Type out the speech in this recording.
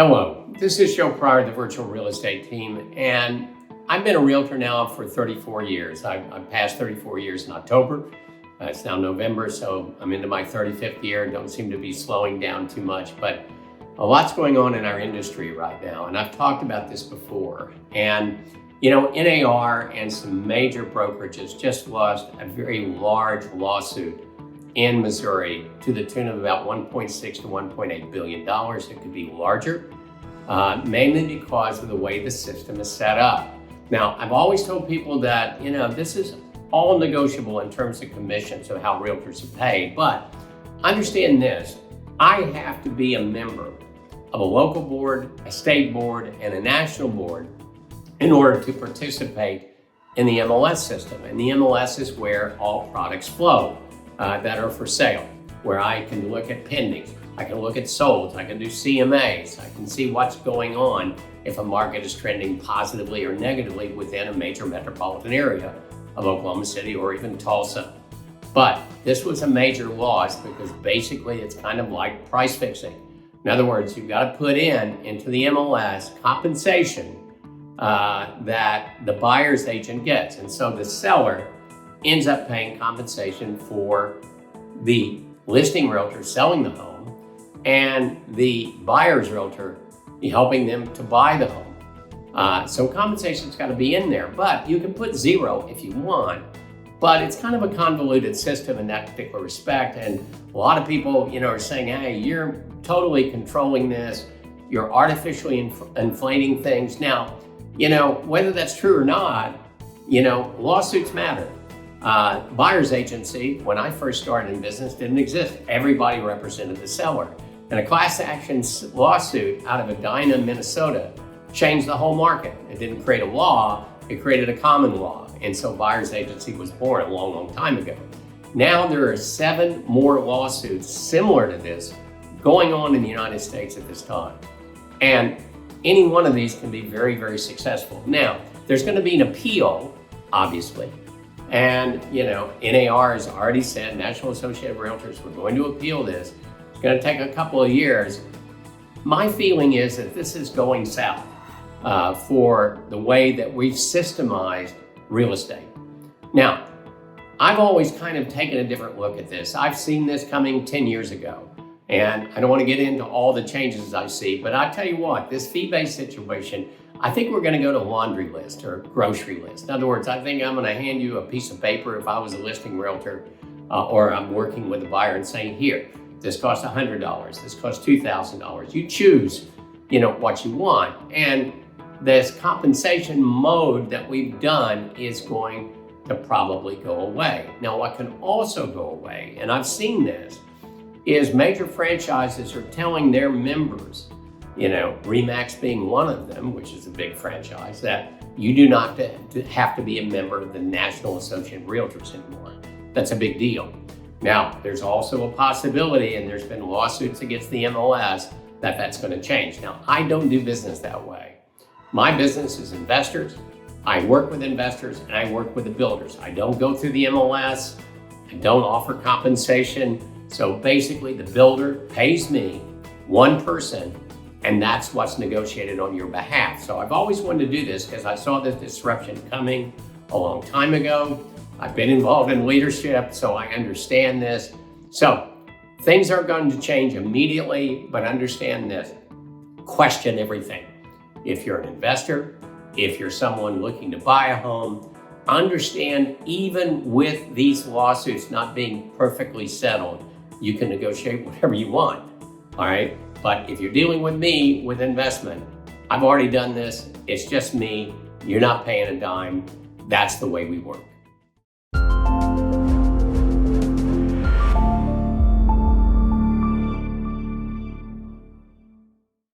Hello, this is Joe Pryor, the Virtual Real Estate Team, and I've been a realtor now for 34 years. I've passed 34 years in October. It's now November, so I'm into my 35th year. Don't seem to be slowing down too much, but a lot's going on in our industry right now, and I've talked about this before. And you know, NAR and some major brokerages just lost a very large lawsuit in Missouri to the tune of about $1.6 to $1.8 billion. It could be larger, mainly because of the way the system is set up. Now, I've always told people that, you know, this is all negotiable in terms of commissions of how realtors are paid, but understand this, I have to be a member of a local board, a state board, and a national board in order to participate in the MLS system. And the MLS is where all products flow that are for sale, where I can look at pendings, I can look at solds, I can do CMAs, I can see what's going on if a market is trending positively or negatively within a major metropolitan area of Oklahoma City or even Tulsa. But this was a major loss because basically it's kind of like price fixing. In other words, you've got to put into the MLS compensation that the buyer's agent gets. And so the seller ends up paying compensation for the listing realtor selling the home and the buyer's realtor helping them to buy the home. So compensation's got to be in there, but you can put zero if you want, but it's kind of a convoluted system in that particular respect. And a lot of people, you know, are saying, hey, you're totally controlling this. You're artificially inflating things. Now, you know, whether that's true or not, you know, lawsuits matter. Buyer's agency, when I first started in business, didn't exist. Everybody represented the seller. And a class action lawsuit out of Edina, Minnesota, changed the whole market. It didn't create a law, it created a common law. And so buyer's agency was born a long, long time ago. Now there are 7 more lawsuits similar to this going on in the United States at this time. And any one of these can be very, very successful. Now, there's going to be an appeal, obviously. And, you know, NAR has already said, National Association of Realtors, we're going to appeal this. It's going to take a couple of years. My feeling is that this is going south for the way that we've systemized real estate. Now, I've always kind of taken a different look at this. I've seen this coming 10 years ago. And I don't want to get into all the changes I see, but I tell you what, this fee-based situation, I think we're going to go to laundry list or grocery list. In other words, I think I'm going to hand you a piece of paper if I was a listing realtor or I'm working with a buyer and saying, here, this costs $100, this costs $2,000. You choose, you know, what you want. And this compensation mode that we've done is going to probably go away. Now, what can also go away, and I've seen this, is major franchises are telling their members, you know, RE/MAX being one of them, which is a big franchise, that you do not have to be a member of the National Association of Realtors anymore. That's a big deal. Now, there's also a possibility, and there's been lawsuits against the MLS, that that's going to change. Now, I don't do business that way. My business is investors. I work with investors and I work with the builders. I don't go through the MLS. I don't offer compensation. So basically the builder pays me, one person, and that's what's negotiated on your behalf. So I've always wanted to do this because I saw this disruption coming a long time ago. I've been involved in leadership, so I understand this. So things are going to change immediately, but understand this, question everything. If you're an investor, if you're someone looking to buy a home, understand even with these lawsuits not being perfectly settled, you can negotiate whatever you want, all right? But if you're dealing with me with investment, I've already done this. It's just me. You're not paying a dime. That's the way we work.